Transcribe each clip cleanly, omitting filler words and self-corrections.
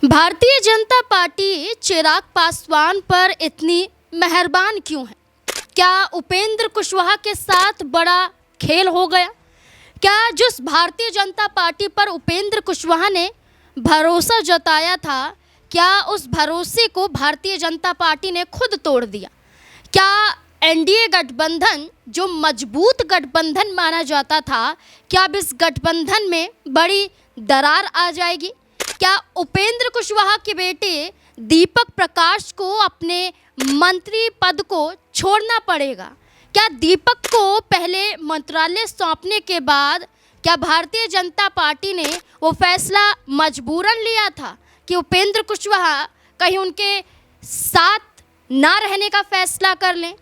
Bharatiya Janata party Chirag Paswan पर इतनी मेहरबान क्यों है? क्या उपेंद्र कुशवाहा के साथ बड़ा खेल हो गया? क्या जिस भारतीय जनता पार्टी पर उपेंद्र कुशवाहा ने भरोसा जताया था, क्या उस भरोसे को भारतीय जनता पार्टी ने खुद तोड़ दिया? क्या एनडीए गठबंधन जो मजबूत गठबंधन माना जाता था, क्या अब इस गठबंधन में बड़ी दरार आ जाएगी? क्या उपेंद्र कुशवाहा के बेटे दीपक प्रकाश को अपने मंत्री पद को छोड़ना पड़ेगा? क्या दीपक को पहले मंत्रालय सौंपने के बाद क्या भारतीय जनता पार्टी ने वो फैसला मजबूरन लिया था कि उपेंद्र कुशवाहा कहीं उनके साथ ना रहने का फैसला कर लें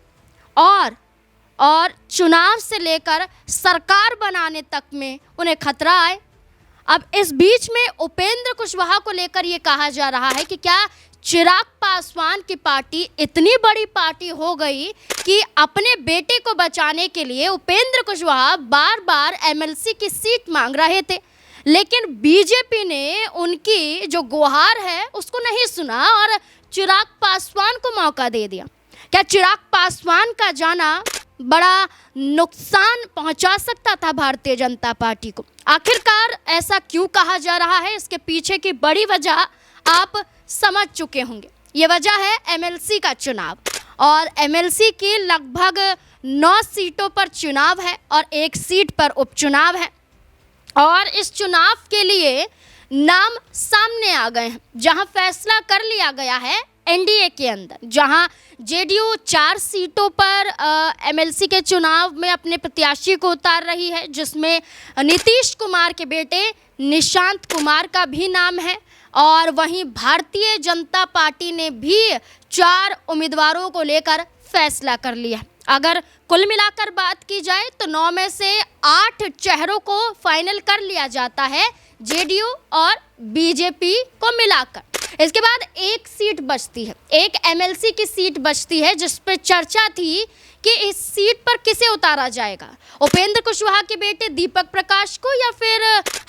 और चुनाव से लेकर सरकार बनाने तक में उन्हें खतरा आए? अब इस बीच में उपेंद्र कुशवाहा को लेकर ये कहा जा रहा है कि क्या चिराग पासवान की पार्टी इतनी बड़ी पार्टी हो गई कि अपने बेटे को बचाने के लिए उपेंद्र कुशवाहा बार बार एमएलसी की सीट मांग रहे थे, लेकिन बीजेपी ने उनकी जो गुहार है उसको नहीं सुना और चिराग पासवान को मौका दे दिया। क्या चिराग पासवान का जाना बड़ा नुकसान पहुंचा सकता था भारतीय जनता पार्टी को? आखिरकार ऐसा क्यों कहा जा रहा है, इसके पीछे की बड़ी वजह आप समझ चुके होंगे। ये वजह है एमएलसी का चुनाव, और एमएलसी की लगभग 9 सीटों पर चुनाव है और 1 सीट पर उपचुनाव है। और इस चुनाव के लिए नाम सामने आ गए हैं, जहां फैसला कर लिया गया है एनडीए के अंदर, जहां जेडीयू 4 सीटों पर एमएलसी के चुनाव में अपने प्रत्याशी को उतार रही है, जिसमें नीतीश कुमार के बेटे निशांत कुमार का भी नाम है। और वहीं भारतीय जनता पार्टी ने भी 4 उम्मीदवारों को लेकर फैसला कर लिया। अगर कुल मिलाकर बात की जाए तो 9 में से 8 चेहरों को फाइनल कर लिया जाता है जेडीयू और बीजेपी को मिलाकर। इसके बाद 1 सीट बचती है, एक एमएलसी की सीट बचती है, जिस पर चर्चा थी कि इस सीट पर किसे उतारा जाएगा, उपेंद्र कुशवाहा के बेटे दीपक प्रकाश को या फिर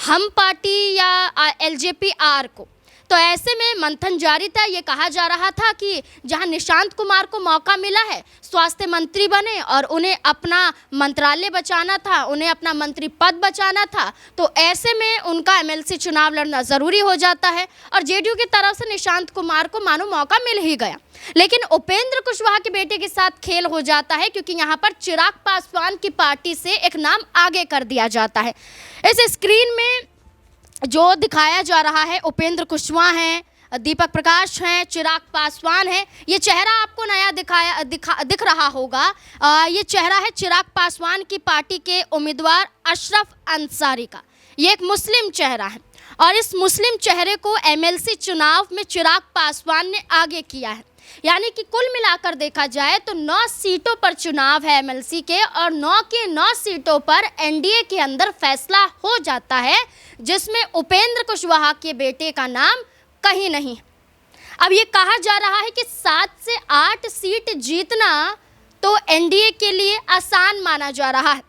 हम पार्टी या एलजेपी आर को। तो ऐसे में मंथन जारी था। ये कहा जा रहा था कि जहां निशांत कुमार को मौका मिला है, स्वास्थ्य मंत्री बने और उन्हें अपना मंत्रालय बचाना था, उन्हें अपना मंत्री पद बचाना था, तो ऐसे में उनका एमएलसी चुनाव लड़ना ज़रूरी हो जाता है। और जेडीयू की तरफ से निशांत कुमार को मानो मौका मिल ही गया, लेकिन उपेंद्र कुशवाहा के बेटे के साथ खेल हो जाता है, क्योंकि यहाँ पर चिराग पासवान की पार्टी से एक नाम आगे कर दिया जाता है। इस स्क्रीन में जो दिखाया जा रहा है, उपेंद्र कुशवाहा हैं, दीपक प्रकाश हैं, चिराग पासवान हैं। ये चेहरा आपको नया दिख रहा होगा। ये चेहरा है चिराग पासवान की पार्टी के उम्मीदवार अशरफ अंसारी का। ये एक मुस्लिम चेहरा है और इस मुस्लिम चेहरे को एमएलसी चुनाव में चिराग पासवान ने आगे किया है। यानी कि कुल मिलाकर देखा जाए तो 9 सीटों पर चुनाव है एमएलसी के, और 9 की 9 सीटों पर एनडीए के अंदर फैसला हो जाता है, जिसमें उपेंद्र कुशवाहा के बेटे का नाम कहीं नहीं। अब ये कहा जा रहा है कि 7 से 8 सीट जीतना तो एनडीए के लिए आसान माना जा रहा है,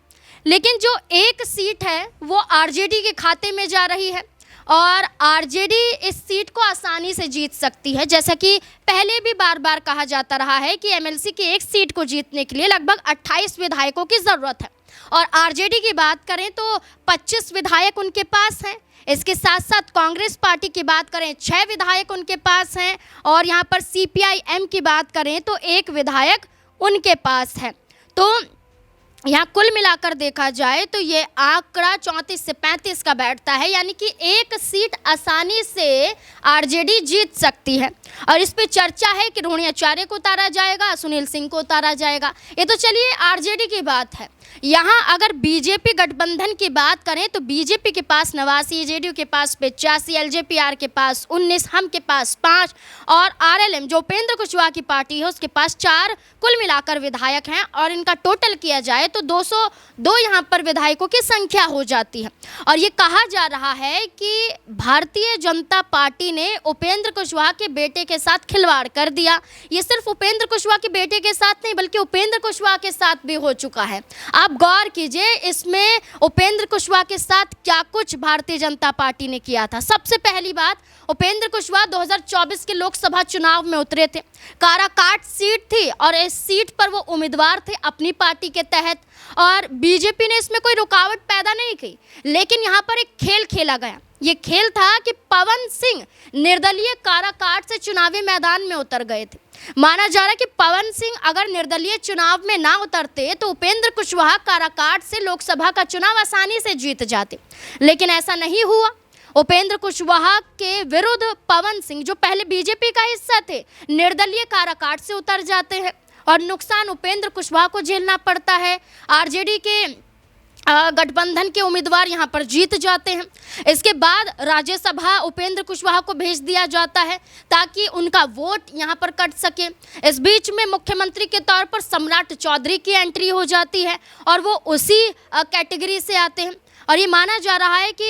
लेकिन जो 1 सीट है वो आरजेडी के खाते में जा रही है और आरजेडी इस सीट को आसानी से जीत सकती है। जैसा कि पहले भी बार बार कहा जाता रहा है कि एमएलसी की 1 सीट को जीतने के लिए लगभग 28 विधायकों की ज़रूरत है, और आरजेडी की बात करें तो 25 विधायक उनके पास हैं। इसके साथ साथ कांग्रेस पार्टी की बात करें 6 विधायक उनके पास हैं, और यहाँ पर सीपीआई-एम की बात करें तो 1 विधायक उनके पास है। तो यहाँ कुल मिलाकर देखा जाए तो ये आंकड़ा 34 से 35 का बैठता है, यानी कि 1 सीट आसानी से आरजेडी जीत सकती है। और इस पे चर्चा है कि रोहिणी आचार्य को उतारा जाएगा, सुनील सिंह को उतारा जाएगा। ये तो चलिए आरजेडी की बात है। यहाँ अगर बीजेपी गठबंधन की बात करें तो बीजेपी के पास 89, जेडीयू के पास 85, एलजेपी आर के पास 19, हम के पास 5 और आरएलएम जो उपेंद्र कुशवाहा की पार्टी है उसके पास 4 कुल मिलाकर विधायक हैं, और इनका टोटल किया जाए तो 202 यहाँ पर विधायकों की संख्या हो जाती है। और ये कहा जा रहा है कि भारतीय जनता पार्टी ने उपेंद्र कुशवाहा के बेटे के साथ खिलवाड़ कर दिया। ये सिर्फ उपेंद्र कुशवाहा के बेटे के साथ नहीं बल्कि उपेंद्र कुशवाहा के साथ भी हो चुका है। आप गौर कीजिए इसमें उपेंद्र कुशवाहा के साथ क्या कुछ भारतीय जनता पार्टी ने किया था। सबसे पहली बात, उपेंद्र कुशवाहा 2024 के लोकसभा चुनाव में उतरे थे। काराकाट सीट थी और इस सीट पर वो उम्मीदवार थे अपनी पार्टी के तहत, और बीजेपी ने इसमें कोई रुकावट पैदा नहीं की। लेकिन यहाँ पर एक खेल खेला गया। ये खेल था कि पवन सिंह निर्दलीय काराकाट से चुनावी मैदान में उतर गए थे। माना जा रहा है कि पवन सिंह अगर निर्दलीय चुनाव में ना उतरते तो उपेंद्र कुशवाहा काराकाट से लोकसभा का चुनाव आसानी से जीत जाते, लेकिन ऐसा नहीं हुआ। उपेंद्र कुशवाहा के विरुद्ध पवन सिंह, जो पहले बीजेपी का हिस्सा थे, निर्दलीय काराकाट से उतर जाते हैं और नुकसान उपेंद्र कुशवाहा को झेलना पड़ता है। आरजेडी के गठबंधन के उम्मीदवार यहाँ पर जीत जाते हैं। इसके बाद राज्यसभा उपेंद्र कुशवाहा को भेज दिया जाता है ताकि उनका वोट यहाँ पर कट सके। इस बीच में मुख्यमंत्री के तौर पर सम्राट चौधरी की एंट्री हो जाती है और वो उसी कैटेगरी से आते हैं, और ये माना जा रहा है कि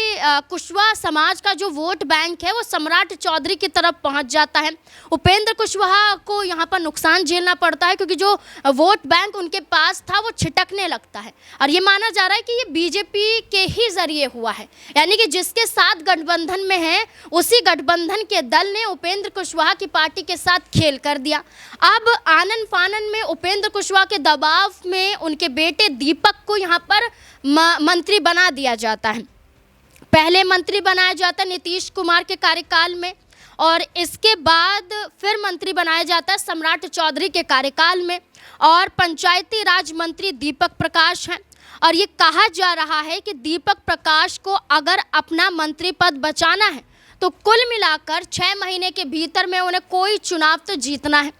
कुशवाहा समाज का जो वोट बैंक है वो सम्राट चौधरी की तरफ पहुंच जाता है। उपेंद्र कुशवाहा को यहाँ पर नुकसान झेलना पड़ता है क्योंकि जो वोट बैंक उनके पास था वो छिटकने लगता है, और ये माना जा रहा है कि ये बीजेपी के ही जरिए हुआ है, यानी कि जिसके साथ गठबंधन में है उसी गठबंधन के दल ने उपेंद्र कुशवाहा की पार्टी के साथ खेल कर दिया। अब आनन फानन में उपेंद्र कुशवाहा के दबाव में उनके बेटे दीपक को यहाँ पर मंत्री बना दिया जाता है। पहले मंत्री बनाया जाता है नीतीश कुमार के कार्यकाल में, और इसके बाद फिर मंत्री बनाया जाता है सम्राट चौधरी के कार्यकाल में, और पंचायती राज मंत्री दीपक प्रकाश हैं। और ये कहा जा रहा है कि दीपक प्रकाश को अगर अपना मंत्री पद बचाना है तो कुल मिलाकर 6 महीने के भीतर में उन्हें कोई चुनाव तो जीतना है।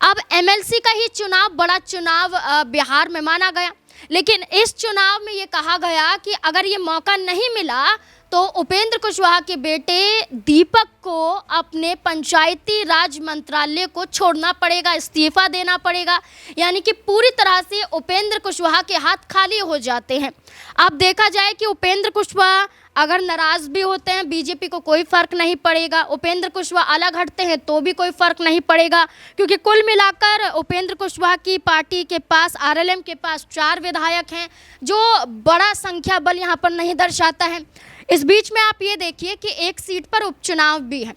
अब एमएलसी का ही चुनाव बड़ा चुनाव बिहार में माना गया, लेकिन इस चुनाव में ये कहा गया कि अगर ये मौका नहीं मिला तो उपेंद्र कुशवाहा के बेटे दीपक को अपने पंचायती राज मंत्रालय को छोड़ना पड़ेगा, इस्तीफा देना पड़ेगा, यानी कि पूरी तरह से उपेंद्र कुशवाहा के हाथ खाली हो जाते हैं। अब देखा जाए कि उपेंद्र कुशवाहा अगर नाराज़ भी होते हैं बीजेपी को कोई फ़र्क नहीं पड़ेगा, उपेंद्र कुशवाहा अलग हटते हैं तो भी कोई फ़र्क नहीं पड़ेगा, क्योंकि कुल मिलाकर उपेंद्र कुशवाहा की पार्टी के पास, आरएलएम के पास 4 विधायक हैं, जो बड़ा संख्या बल यहाँ पर नहीं दर्शाता है। इस बीच में आप ये देखिए कि एक सीट पर उपचुनाव भी है।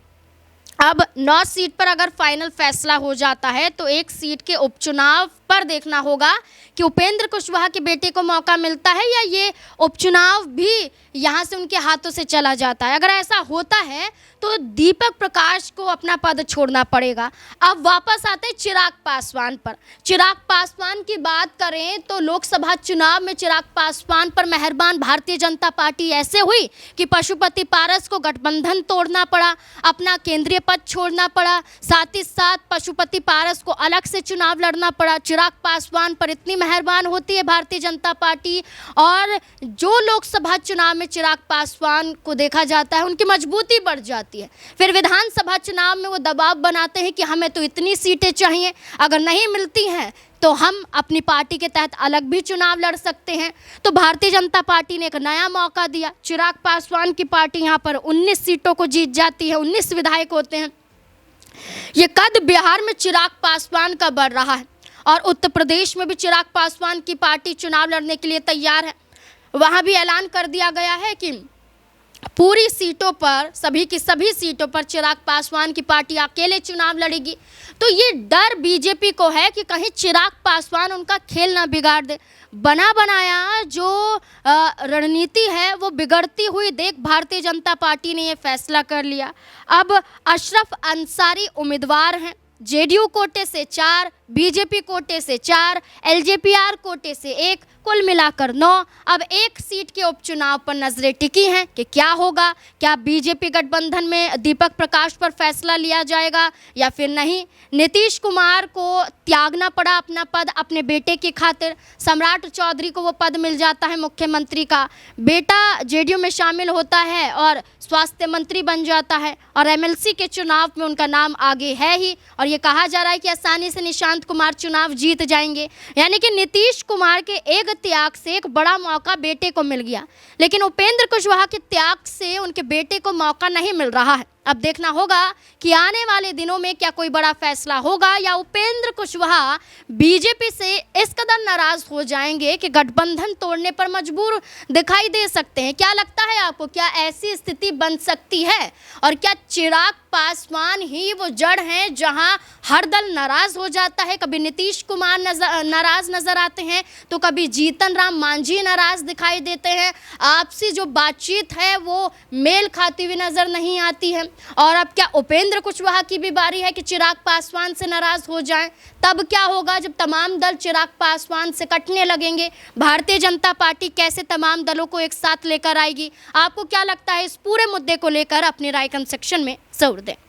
अब 9 सीट पर अगर फाइनल फैसला हो जाता है तो एक सीट के उपचुनाव पर देखना होगा कि उपेंद्र कुशवाहा के बेटे को मौका मिलता है या ये उपचुनाव भी यहाँ से उनके हाथों से चला जाता है। अगर ऐसा होता है तो दीपक प्रकाश को अपना पद छोड़ना पड़ेगा। अब वापस आते हैं चिराग पासवान पर। चिराग पासवान की बात करें तो लोकसभा चुनाव में चिराग पासवान पर मेहरबान भारतीय जनता पार्टी ऐसे हुई कि पशुपति पारस को गठबंधन तोड़ना पड़ा, अपना केंद्रीय पद छोड़ना पड़ा, साथ ही साथ पशुपति पारस को अलग से चुनाव लड़ना पड़ा। चिराग पासवान पर इतनी मेहरबान होती है भारतीय जनता पार्टी, और जो लोकसभा चुनाव में चिराग पासवान को देखा जाता है उनकी मजबूती बढ़ जाती है। फिर विधानसभा चुनाव में वो दबाव बनाते हैं कि हमें तो इतनी सीटें चाहिए, अगर नहीं मिलती हैं तो हम अपनी पार्टी के तहत अलग भी चुनाव लड़ सकते हैं। तो भारतीय जनता पार्टी ने एक नया मौका दिया। चिराग पासवान की पार्टी यहाँ पर 19 सीटों को जीत जाती है, 19 विधायक होते हैं। ये कद बिहार में चिराग पासवान का बढ़ रहा है, और उत्तर प्रदेश में भी चिराग पासवान की पार्टी चुनाव लड़ने के लिए तैयार है। वहाँ भी ऐलान कर दिया गया है कि पूरी सीटों पर, सभी की सभी सीटों पर चिराग पासवान की पार्टी अकेले चुनाव लड़ेगी। तो ये डर बीजेपी को है कि कहीं चिराग पासवान उनका खेल ना बिगाड़ दे। बना बनाया जो रणनीति है वो बिगड़ती हुई देख भारतीय जनता पार्टी ने ये फैसला कर लिया। अब अशरफ अंसारी उम्मीदवार हैं, जेडीयू कोटे से 4, बीजेपी कोटे से 4, एलजेपीआर कोटे से 1, कुल मिलाकर 9। अब एक सीट के उपचुनाव पर नजरें टिकी हैं कि क्या होगा, क्या बीजेपी गठबंधन में दीपक प्रकाश पर फैसला लिया जाएगा या फिर नहीं। नीतीश कुमार को त्यागना पड़ा अपना पद अपने बेटे की खातिर। सम्राट चौधरी को वो पद मिल जाता है मुख्यमंत्री का, बेटा जेडीयू में शामिल होता है और स्वास्थ्य मंत्री बन जाता है, और एमएलसी के चुनाव में उनका नाम आगे है ही, और ये कहा जा रहा है कि आसानी से निशान अनंत कुमार चुनाव जीत जाएंगे। यानी कि नीतीश कुमार के एक त्याग से एक बड़ा मौका बेटे को मिल गया, लेकिन उपेंद्र कुशवाहा के त्याग से उनके बेटे को मौका नहीं मिल रहा है। अब देखना होगा कि आने वाले दिनों में क्या कोई बड़ा फैसला होगा या उपेंद्र कुशवाहा बीजेपी से इस कदर नाराज हो जाएंगे कि गठबंधन तोड़ने पर मजबूर दिखाई दे सकते हैं। क्या लगता है आपको, क्या ऐसी स्थिति बन सकती है? और क्या चिराग पासवान ही वो जड़ हैं जहां हर दल नाराज हो जाता है? कभी नीतीश कुमार नाराज नजर आते हैं तो कभी जीतन राम मांझी नाराज दिखाई देते हैं। आपसी जो बातचीत है वो मेल खाती हुई नजर नहीं आती है। और अब क्या उपेंद्र कुशवाहा की भी बारी है कि चिराग पासवान से नाराज हो जाएं? तब क्या होगा जब तमाम दल चिराग पासवान से कटने लगेंगे? भारतीय जनता पार्टी कैसे तमाम दलों को एक साथ लेकर आएगी? आपको क्या लगता है? इस पूरे मुद्दे को लेकर अपनी राय कमेंट सेक्शन में जरूर दें।